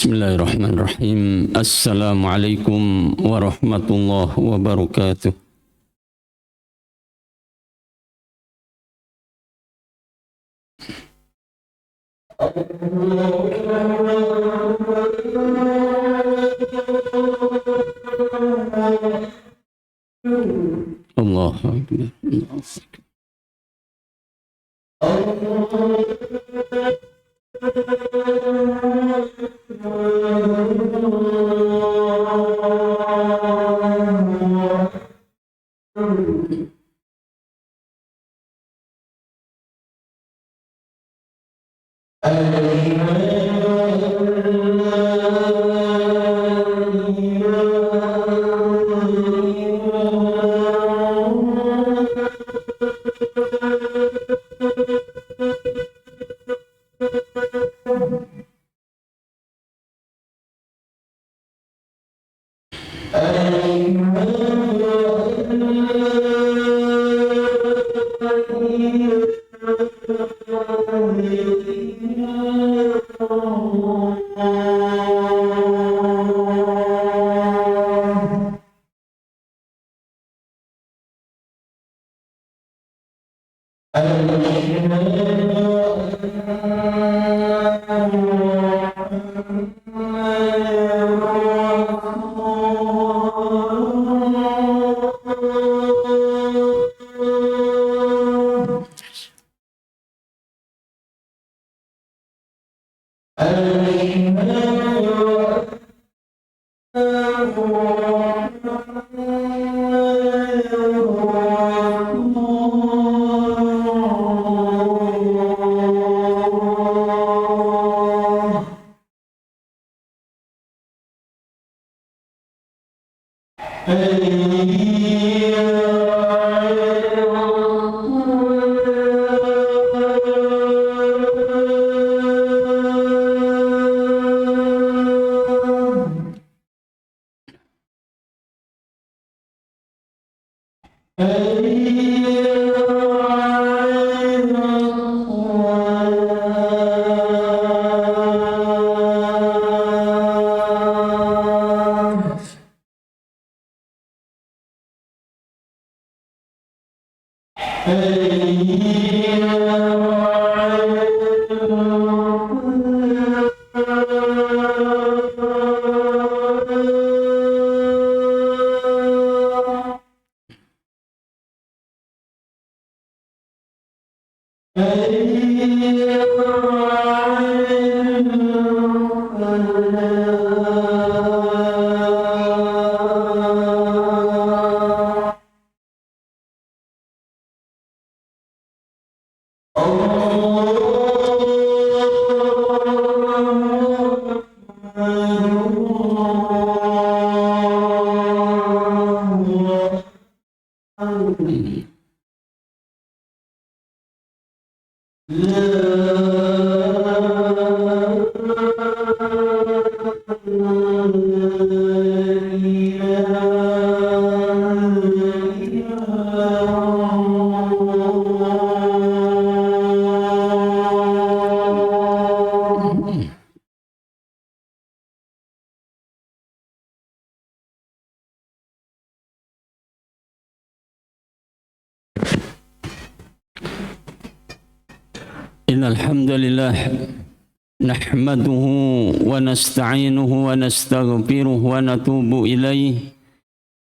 Bismillahirrahmanirrahim. Assalamualaikum warahmatullahi wabarakatuh. Allahu Akbar. Innalhamdulillah nahmaduhu wa nasta'inuhu wa nastaghfiruhu wa natubu ilayhi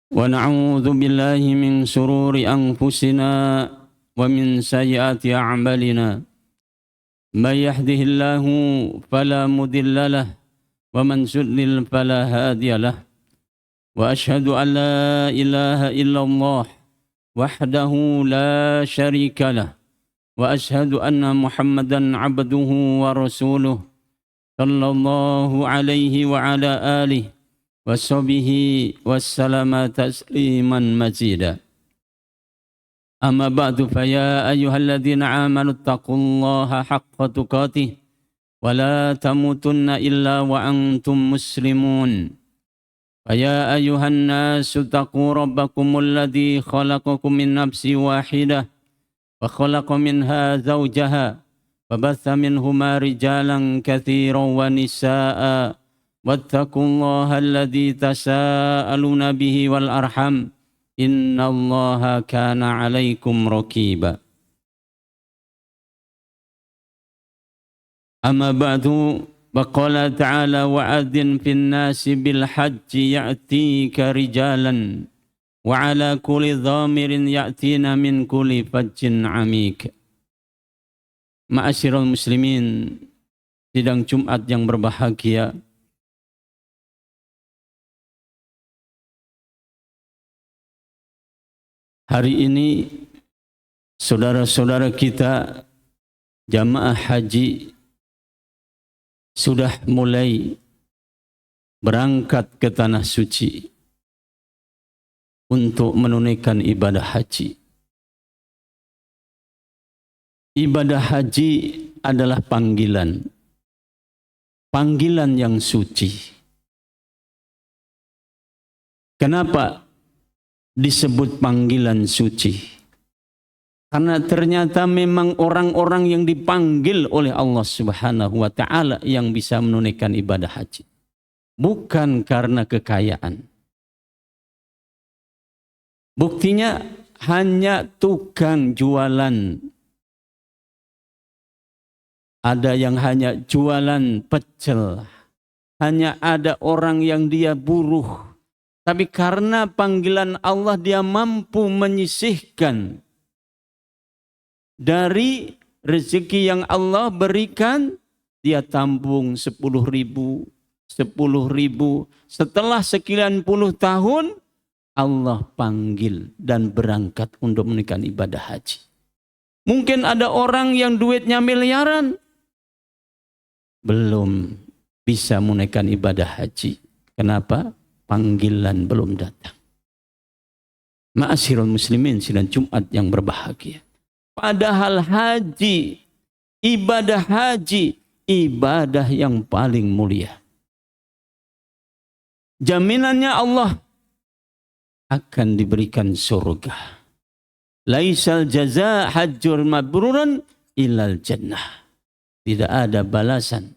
wa na'udzu billahi min shururi anfusina wa min sayyiati a'malina may yahdihillahu fala mudilla lahu wa man yudlil fala hadiya lahu wa ashhadu an la ilaha illallah wahdahu la syarika lahu وأشهد أن محمدًا عبده ورسوله صلى الله عليه وعلى آله وصحبه وسلم تسليمًا مزيدًا أما بعد فيا أيها الذين آمنوا اتقوا الله حق تقاته ولا تموتن إلا وأنتم مسلمون فيا أيها الناس اتقوا ربكم الذي خلقكم من نفس واحدة وخلق منها زوجها وبث منهما رجالا كثيرا ونساء واتقوا الله الذي تساءلون به والأرحم إن الله كان عليكم رقيبا أما بعد وقال تعالى وأذن في الناس بالحج يأتيك رجالا وعلى كل ضامر يأتينا من كل فج عميق. Ma'asyiral muslimin, sidang Jumat yang berbahagia, hari ini saudara-saudara kita jamaah haji sudah mulai berangkat ke tanah suci untuk menunaikan ibadah haji. Ibadah haji adalah panggilan yang suci. Kenapa disebut panggilan suci? Karena ternyata memang orang-orang yang dipanggil oleh Allah Subhanahu wa taala yang bisa menunaikan ibadah haji. Bukan karena kekayaan. Buktinya hanya tukang jualan. Ada yang hanya jualan pecel. Hanya ada orang yang dia buruh. Tapi karena panggilan Allah dia mampu menyisihkan dari rezeki yang Allah berikan. Dia tambung 10.000, 10.000. Setelah sekian puluh tahun Allah panggil dan berangkat untuk menunaikan ibadah haji. Mungkin ada orang yang duitnya miliaran, belum bisa menunaikan ibadah haji. Kenapa? Panggilan belum datang. Ma'asyiral muslimin, sidang Jumat yang berbahagia. Padahal haji, ibadah yang paling mulia. Jaminannya Allah akan diberikan surga. Laisal jaza hajjur mabruran ilal jannah. Tidak ada balasan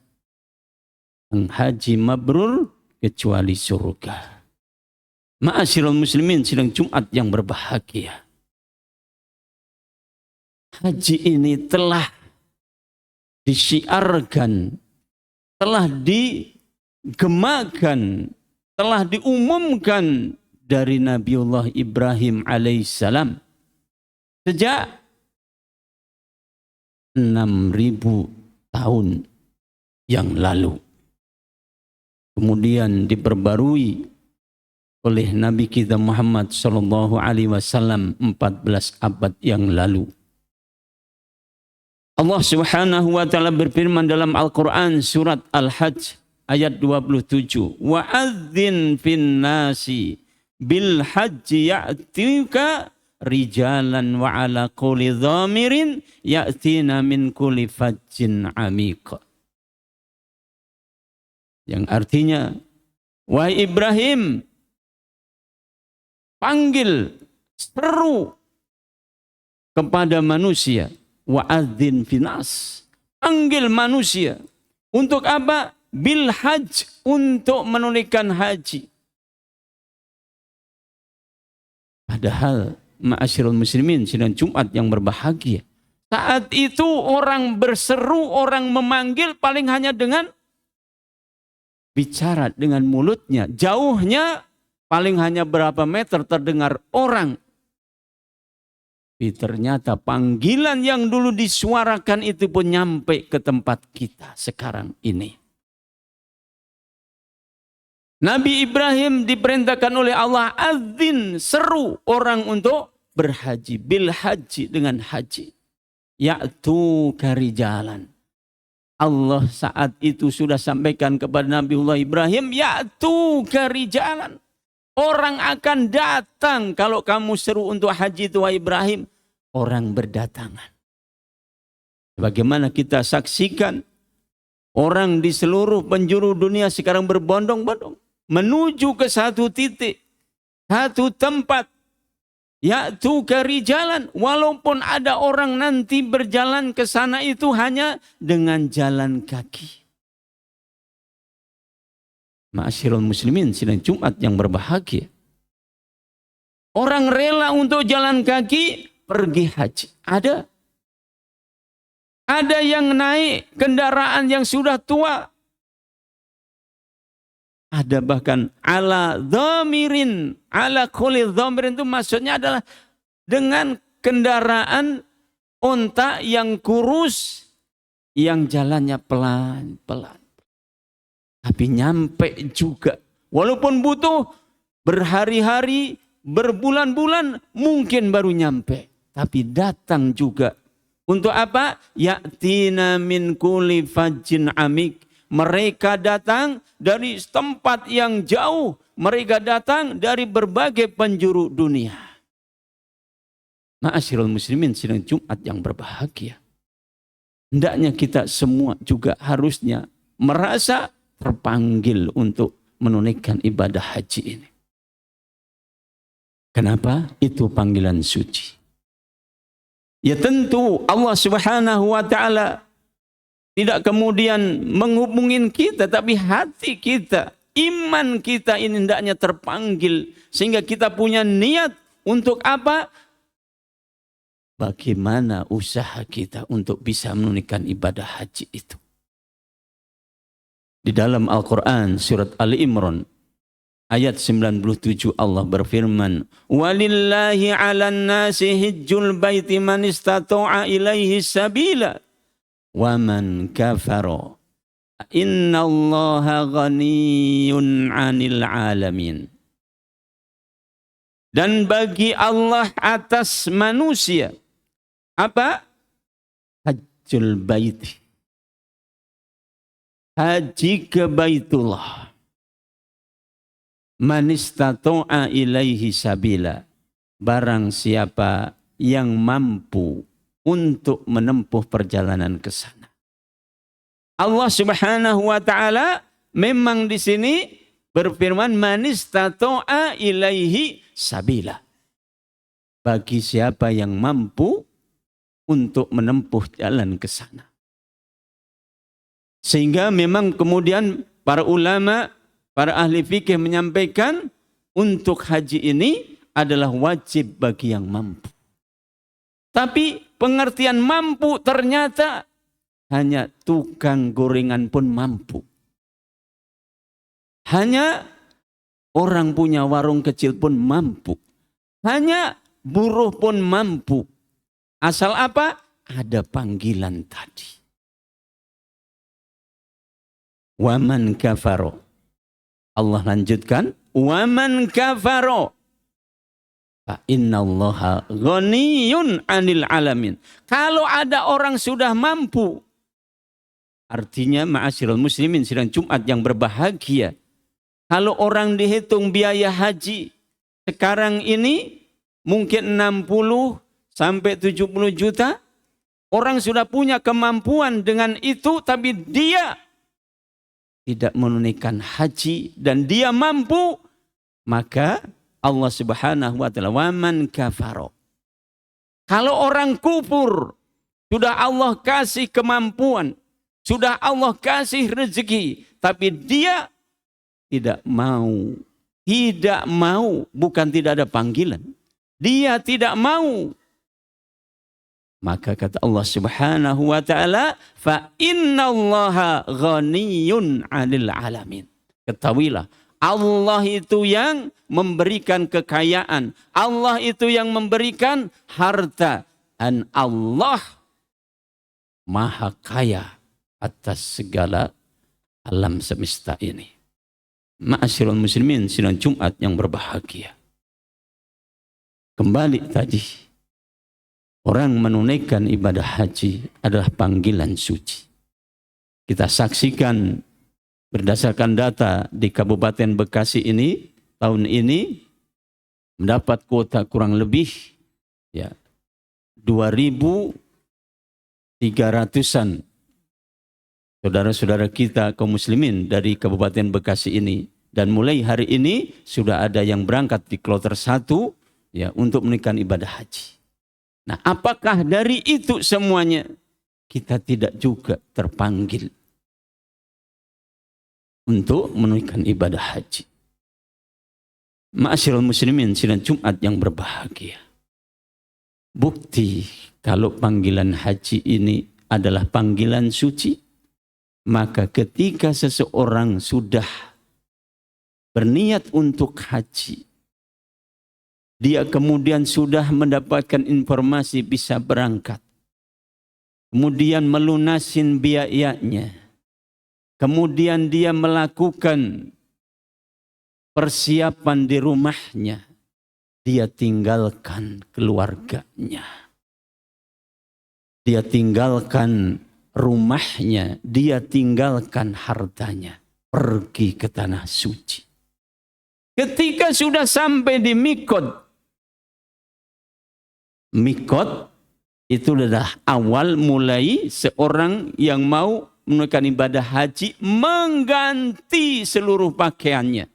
haji mabrur kecuali surga. Ma'asyiral muslimin, sidang Jumat yang berbahagia. Haji ini telah disiarkan, telah digemakan, telah diumumkan dari Nabiullah Ibrahim alaihissalam sejak 6.000 tahun yang lalu. Kemudian diperbarui oleh Nabi kita Muhammad sallallahu alaihi wasallam 14 abad yang lalu. Allah Subhanahu wa taala berfirman dalam Al-Qur'an surat Al-Hajj ayat 27, "Wa adzin fin nasi bil hajji ya'tika rijalan wa ala kulli dhamirin ya'tina min kulli fajjin amiq." Yang artinya, wahai Ibrahim, panggil, seru kepada manusia. Wa'adzin finas, panggil manusia. Untuk apa? Bil hajj, untuk menunaikan haji. Padahal ma'asyiral muslimin, sidang Jumat yang berbahagia, saat itu orang berseru, orang memanggil paling hanya dengan bicara dengan mulutnya. Jauhnya paling hanya berapa meter terdengar orang. Tapi ternyata panggilan yang dulu disuarakan itu pun nyampe ke tempat kita sekarang ini. Nabi Ibrahim diperintahkan oleh Allah, adzin, seru orang untuk berhaji. Bil haji, dengan haji. Ya'tu karijalan. Allah saat itu sudah sampaikan kepada Nabiullah Ibrahim, ya'tu karijalan. Orang akan datang kalau kamu seru untuk haji itu wahai Ibrahim. Orang berdatangan. Bagaimana kita saksikan orang di seluruh penjuru dunia sekarang berbondong-bondong menuju ke satu titik, satu tempat Ya'tuka rijalan, walaupun ada orang nanti berjalan ke sana itu hanya dengan jalan kaki. Ma'asyiral muslimin sidang Jumat yang berbahagia. Orang rela untuk jalan kaki pergi haji. Ada. Ada yang naik kendaraan yang sudah tua. Ada bahkan ala dhamirin, ala kulli dhamirin itu maksudnya adalah dengan kendaraan unta yang kurus, yang jalannya pelan-pelan. Tapi nyampe juga. Walaupun butuh berhari-hari, berbulan-bulan, mungkin baru nyampe. Tapi datang juga. Untuk apa? Ya'tina min kulli fajjin amik. Mereka datang dari tempat yang jauh. Mereka datang dari berbagai penjuru dunia. Ma'asyiral muslimin sidang Jumat yang berbahagia. Hendaknya kita semua juga harusnya merasa terpanggil untuk menunaikan ibadah haji ini. Kenapa? Itu panggilan suci. Ya tentu Allah Subhanahu wa ta'ala tidak kemudian menghubungin kita, tapi hati kita, iman kita ini hendaknya terpanggil. Sehingga kita punya niat untuk apa? Bagaimana usaha kita untuk bisa menunaikan ibadah haji itu. Di dalam Al-Quran surat Ali Imran ayat 97 Allah berfirman, "Walillahi 'alan nasi hijjul baiti man istata'a ilaihi sabila wa man kafara innallaha ghaniyun 'anil 'alamin." Dan bagi Allah atas manusia apa? Hajjul baiti. Haji ke Baitullah. Man istata'a ilaihi sabila. Barang siapa yang mampu untuk menempuh perjalanan ke sana. Allah Subhanahu wa ta'ala memang di sini berfirman man istata'a ilaihi sabila. Bagi siapa yang mampu untuk menempuh jalan ke sana. Sehingga memang kemudian para ulama, para ahli fikih menyampaikan untuk haji ini adalah wajib bagi yang mampu. Tapi pengertian mampu ternyata hanya tukang gorengan pun mampu. Hanya orang punya warung kecil pun mampu. Hanya buruh pun mampu. Asal apa? Ada panggilan tadi. Waman kafaro. Allah lanjutkan. Waman kafaro. Fa innallaha ghaniyun 'anil 'alamin. Kalau ada orang sudah mampu. Artinya ma'asyiral muslimin sidang Jumat yang berbahagia. Kalau orang dihitung biaya haji. Sekarang ini mungkin 60 sampai 70 juta. Orang sudah punya kemampuan dengan itu. Tapi dia tidak menunaikan haji dan dia mampu, maka Allah Subhanahu wa ta'ala waman kafaro. Kalau orang kufur, sudah Allah kasih kemampuan, sudah Allah kasih rezeki, tapi dia tidak mau, bukan tidak ada panggilan. Dia tidak mau. Maka kata Allah Subhanahu wa ta'ala, fa innallaha ghaniyun 'anil 'alamin. Ketahuilah, Allah itu yang memberikan kekayaan. Allah itu yang memberikan harta. Dan Allah maha kaya atas segala alam semesta ini. Ma'asyiral muslimin sidang Jumat yang berbahagia. Kembali tadi. Orang menunaikan ibadah haji adalah panggilan suci. Kita saksikan berdasarkan data di Kabupaten Bekasi ini, tahun ini mendapat kuota kurang lebih 2.300-an saudara-saudara kita kaum muslimin dari Kabupaten Bekasi ini. Dan mulai hari ini sudah ada yang berangkat di kloter 1 ya untuk menunaikan ibadah haji. Nah, apakah dari itu semuanya kita tidak juga terpanggil untuk menunaikan ibadah haji? Ma'asyiral muslimin sidang Jumat yang berbahagia. Bukti kalau panggilan haji ini adalah panggilan suci, maka ketika seseorang sudah berniat untuk haji, dia kemudian sudah mendapatkan informasi bisa berangkat, kemudian melunasin biayanya, kemudian dia melakukan persiapan di rumahnya, dia tinggalkan keluarganya, dia tinggalkan rumahnya, dia tinggalkan hartanya, pergi ke tanah suci. Ketika sudah sampai di mikot, mikot itu adalah awal mulai seorang yang mau menunaikan ibadah haji mengganti seluruh pakaiannya.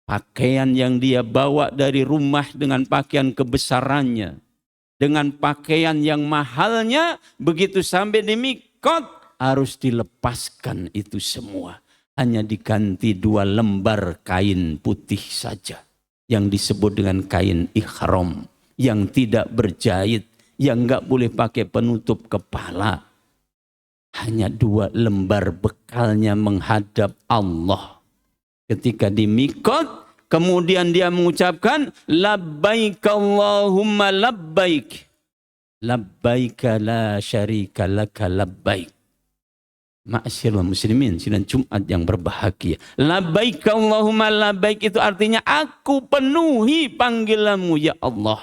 Pakaian yang dia bawa dari rumah dengan pakaian kebesarannya, dengan pakaian yang mahalnya, begitu sampai di mikot harus dilepaskan itu semua. Hanya diganti 2 lembar kain putih saja yang disebut dengan kain ihram, yang tidak berjahit, yang enggak boleh pakai penutup kepala. Hanya 2 lembar bekalnya menghadap Allah. Ketika di mikot, kemudian dia mengucapkan labbaik Allahumma labbaik, labbaik la syarika laka labbaik. Ma'asyiral muslimin sidang Jumat yang berbahagia. Labbaik Allahumma labbaik itu artinya aku penuhi panggilanmu ya Allah.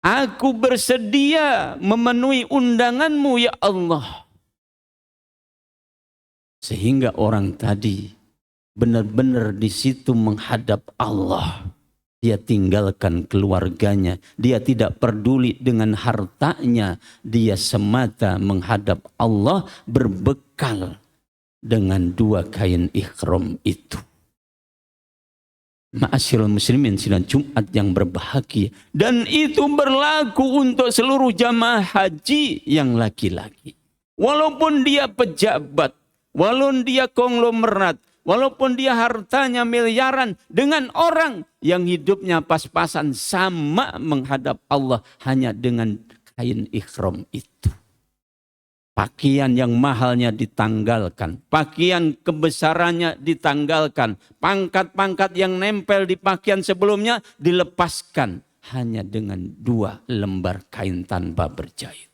Aku bersedia memenuhi undanganmu ya Allah. Sehingga orang tadi benar-benar di situ menghadap Allah. Dia tinggalkan keluarganya. Dia tidak peduli dengan hartanya. Dia semata menghadap Allah berbekal dengan 2 kain ihram itu. Ma'asyiral muslimin sidang Jumat yang berbahagia. Dan itu berlaku untuk seluruh jamaah haji yang laki-laki. Walaupun dia pejabat, walaupun dia konglomerat, walaupun dia hartanya miliaran, dengan orang yang hidupnya pas-pasan sama menghadap Allah hanya dengan kain ihram itu. Pakaian yang mahalnya ditanggalkan, pakaian kebesarannya ditanggalkan, pangkat-pangkat yang nempel di pakaian sebelumnya dilepaskan hanya dengan 2 lembar kain tanpa berjahit.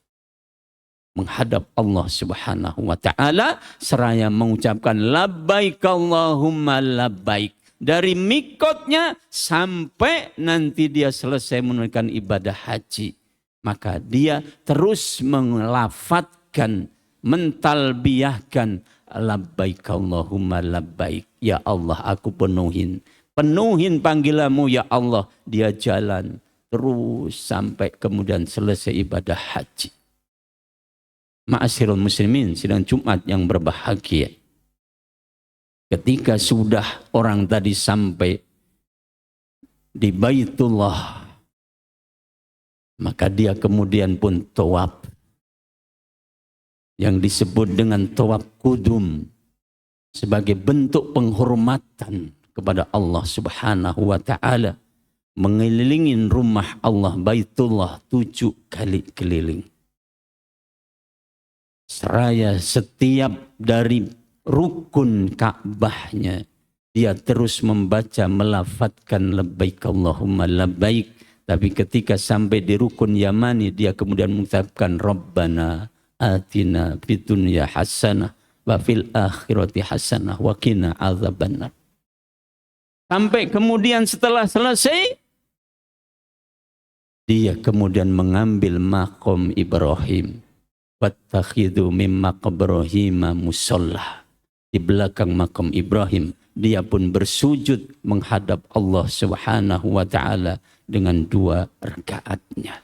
Menghadap Allah Subhanahu wa taala seraya mengucapkan labbaik Allahumma labbaik. Dari mikotnya sampai nanti dia selesai menunaikan ibadah haji, maka dia terus melafadzkan, mentalbiyahkan labbaik Allahumma labbaik. Ya Allah, aku penuhin panggilanmu ya Allah. Dia jalan terus sampai kemudian selesai ibadah haji. Ma'asyiral muslimin sidang Jumat yang berbahagia. Ketika sudah orang tadi sampai di Baitullah, maka dia kemudian pun tawaf yang disebut dengan tawaf kudum sebagai bentuk penghormatan kepada Allah Subhanahu wa taala, mengelilingi rumah Allah Baitullah 7 kali keliling. Seraya setiap dari rukun Ka'bahnya dia terus membaca melafadzkan labbaik Allahumma labbaik. Tapi ketika sampai di rukun Yamani dia kemudian mengucapkan Rabbana atina fid dunya hasanah wa fil akhirati hasanah wa qina adzabannar. Sampai kemudian setelah selesai dia kemudian mengambil maqam Ibrahim. Wattakhidhu min maqam Ibrahim musalla. Di belakang makam Ibrahim dia pun bersujud menghadap Allah Subhanahu wa taala dengan 2 rakaatnya.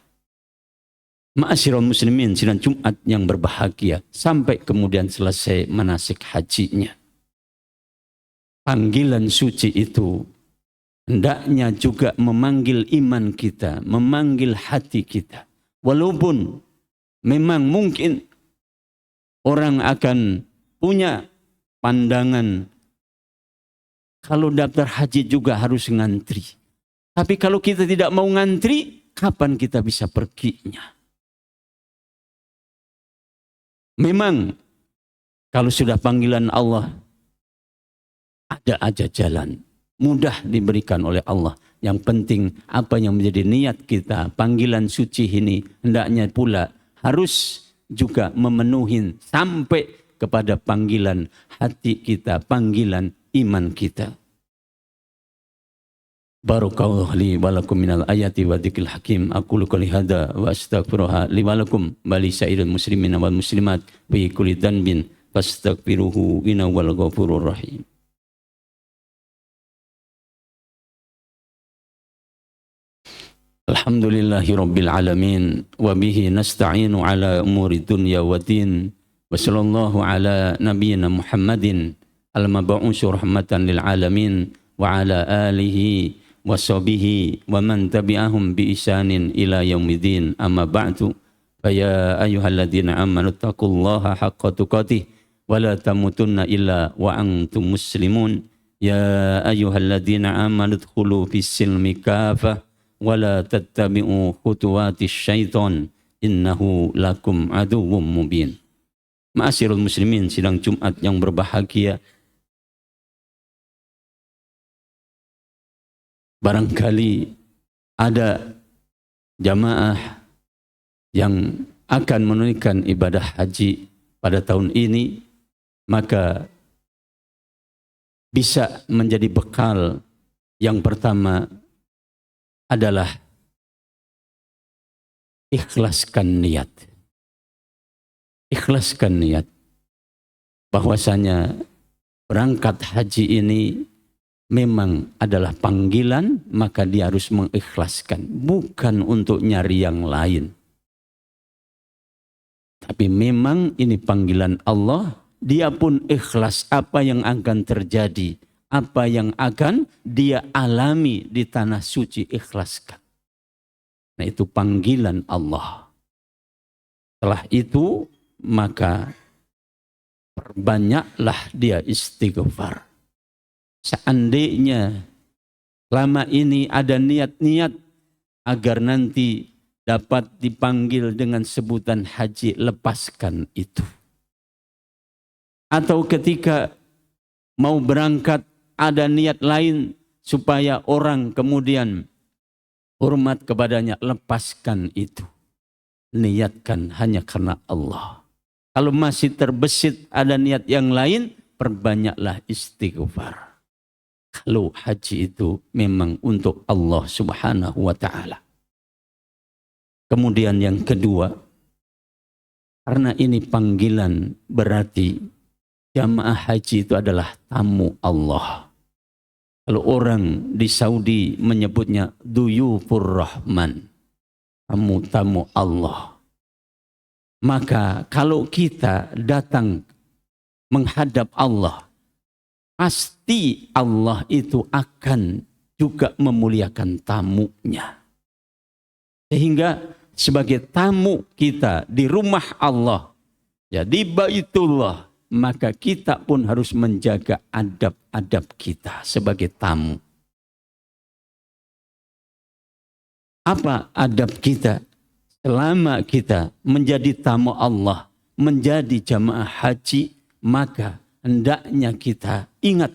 Ma'asyiral muslimin sidang Jumat yang berbahagia, sampai kemudian selesai manasik hajinya. Panggilan suci itu hendaknya juga memanggil iman kita, memanggil hati kita. Walaupun memang mungkin orang akan punya pandangan kalau daftar haji juga harus ngantri. Tapi kalau kita tidak mau ngantri, kapan kita bisa perginya? Memang kalau sudah panggilan Allah, ada aja jalan. Mudah diberikan oleh Allah. Yang penting apa yang menjadi niat kita, panggilan suci ini hendaknya pula harus juga memenuhi sampai kepada panggilan hati kita, panggilan iman kita. Barakallahu li wa lakum minal ayati wa dzikril hakim. Aqulu qouli hadza wa astaghfiruha li wa lakum wa li sa'iril muslimin wal muslimat fi kulli dhanbin fastaghfiruhu innahu wal ghafurur rahim. Alhamdulillahi rabbil alamin wa bihi nasta'inu ala umuri dunya wa din wa sallallahu ala nabiyyina Muhammadin al-mab'uusi rahmatan lil alamin wa ala alihi wa sahbihi wa man tabi'ahum bi ihsanin ila yaumiddin amma ba'du fa ya ayyuhalladzina amanu taqullaha haqqa tuqatih wa la tamutunna illa wa antum muslimun ya ayyuhalladzina amanu dkhulu fis silmi kafah wala tattabi'u khutuwatis syaitan innahu lakum aduwwum mubin. Ma'asyiral muslimin, sidang Jumat yang berbahagia. Barangkali ada jamaah yang akan menunaikan ibadah haji pada tahun ini, maka bisa menjadi bekal. Yang pertama adalah ikhlaskan niat. Ikhlaskan niat. Bahwasanya berangkat haji ini memang adalah panggilan, maka dia harus mengikhlaskan. Bukan untuk nyari yang lain. Tapi memang ini panggilan Allah, dia pun ikhlas apa yang akan terjadi. Apa yang akan dia alami di tanah suci, ikhlaskan. Nah, itu panggilan Allah. Setelah itu maka perbanyaklah dia istighfar. Seandainya lama ini ada niat-niat agar nanti dapat dipanggil dengan sebutan haji, lepaskan itu. Atau ketika mau berangkat ada niat lain supaya orang kemudian hormat kepadanya, lepaskan itu. Niatkan hanya karena Allah. Kalau masih terbesit ada niat yang lain, perbanyaklah istighfar. Kalau haji itu memang untuk Allah Subhanahu wa ta'ala. Kemudian yang kedua, karena ini panggilan, berarti jamaah haji itu adalah tamu Allah. Kalau orang di Saudi menyebutnya duyufur rahman, tamu-tamu Allah. Maka kalau kita datang menghadap Allah, pasti Allah itu akan juga memuliakan tamunya. Sehingga sebagai tamu kita di rumah Allah, ya di Baitullah, maka kita pun harus menjaga adab-adab kita sebagai tamu. Apa adab kita? Selama kita menjadi tamu Allah, menjadi jamaah haji, maka hendaknya kita ingat,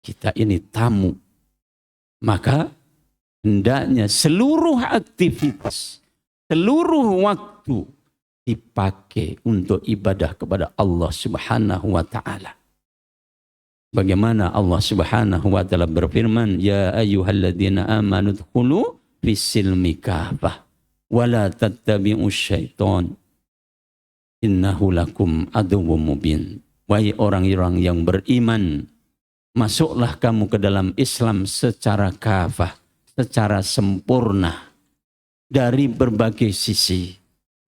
kita ini tamu. Maka hendaknya seluruh aktivitas, seluruh waktu dipakai untuk ibadah kepada Allah Subhanahu wa ta'ala. Bagaimana Allah Subhanahu wa ta'ala berfirman, ya ayyuhalladzina amanu dkhulu fis silmi kafah wa la tattabi'us syaitan innahu lakum aduwwum mubin. Wahai orang-orang yang beriman, masuklah kamu ke dalam Islam secara kafah, secara sempurna dari berbagai sisi.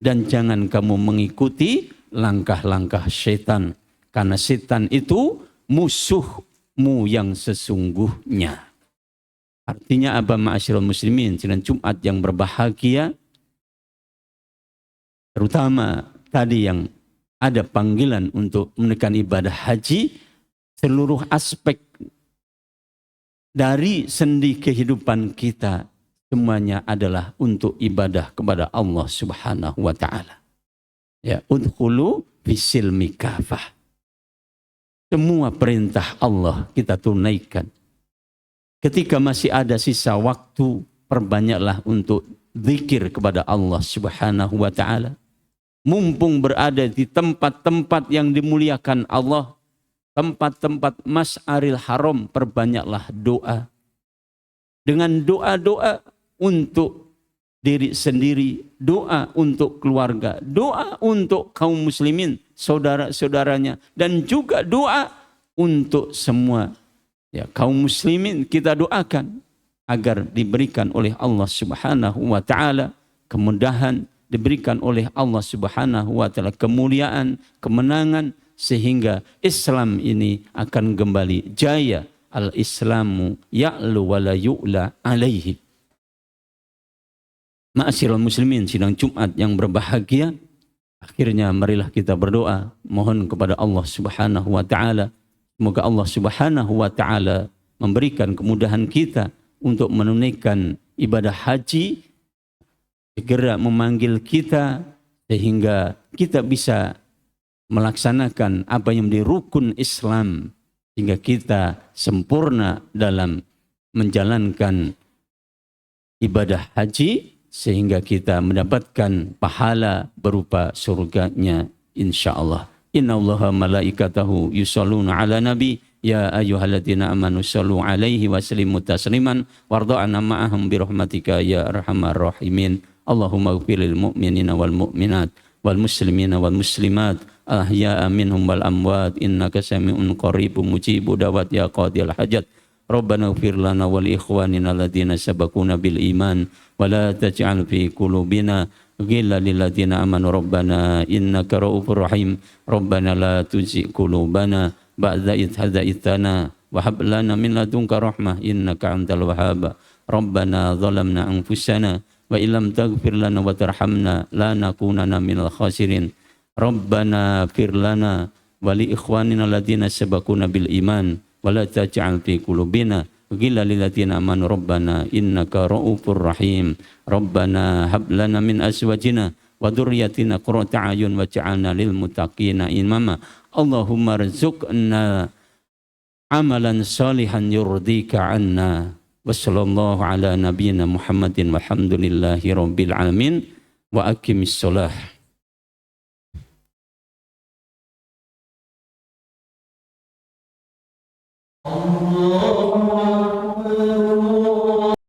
Dan jangan kamu mengikuti langkah-langkah setan. Karena setan itu musuh mu yang sesungguhnya. Artinya apa ma'asyiral muslimin, sidang Jumat yang berbahagia, terutama tadi yang ada panggilan untuk menunaikan ibadah haji, seluruh aspek dari sendi kehidupan kita semuanya adalah untuk ibadah kepada Allah Subhanahu wa taala. Ya, udkhulu fisilmi kafah. Semua perintah Allah kita tunaikan. Ketika masih ada sisa waktu, perbanyaklah untuk zikir kepada Allah Subhanahu wa taala. Mumpung berada di tempat-tempat yang dimuliakan Allah, tempat-tempat Mas'aril Haram, perbanyaklah doa. Dengan doa-doa untuk diri sendiri, doa untuk keluarga, doa untuk kaum muslimin, saudara-saudaranya, dan juga doa untuk semua ya, kaum muslimin. Kita doakan agar diberikan oleh Allah Subhanahu wa taala kemudahan, diberikan oleh Allah Subhanahu wa taala kemuliaan, kemenangan, sehingga Islam ini akan kembali jaya. Al-Islamu ya'lu wa la yu'la alaihi. Ma'asyiral muslimin, sidang Jumat yang berbahagia, akhirnya marilah kita berdoa mohon kepada Allah Subhanahu wa taala. Semoga Allah Subhanahu wa taala memberikan kemudahan kita untuk menunaikan ibadah haji, segera memanggil kita sehingga kita bisa melaksanakan apa yang menjadi rukun Islam, sehingga kita sempurna dalam menjalankan ibadah haji, sehingga kita mendapatkan pahala berupa surganya insyaallah. Innallaha malaikatahu yusholluna ala nabi ya ayyuhalladzina amanu shollu alaihi wa sallimu tasliman warḍa'na ma'ahum birahmatika ya arhamar rahimin. Allahumma ighfirlil mu'minina wal mu'minat wal muslimina wal muslimat ahya'a minhum wal amwat innaka sami'un qaribun mujibud da'wat ya qadil hajat. Rabbana ighfir lana wa li ikhwanina alladziina sabaquna bil iman wa la taj'al fi qulubina ghillan lil ladziina amanu rabbana innaka ra'ufur rahim. Rabbana la tuzigh qulubana ba'da idh hadaitana wa hab lana min ladunka rahmah innaka antal wahhab. Rabbana zalamna anfusana wa illam taghfir lana wa tarhamna lanakunanna minal khasirin. Rabbana fir lana wa li ikhwanina alladziina sabaquna bil iman wa la taj'al fi qulubina ghillan lil ladziina amanu rabbana innaka ra'ufur rahim. Rabbana hab lana min azwajina wa dhurriyyatina qurrata a'yun waj'alna lil muttaqina imama. Allahumma rzuqna amalan salihan yurdika 'anna. Wa sallallahu ala nabiyyina Muhammadin walhamdulillahi rabbil alamin wa aqimis shalah. Allah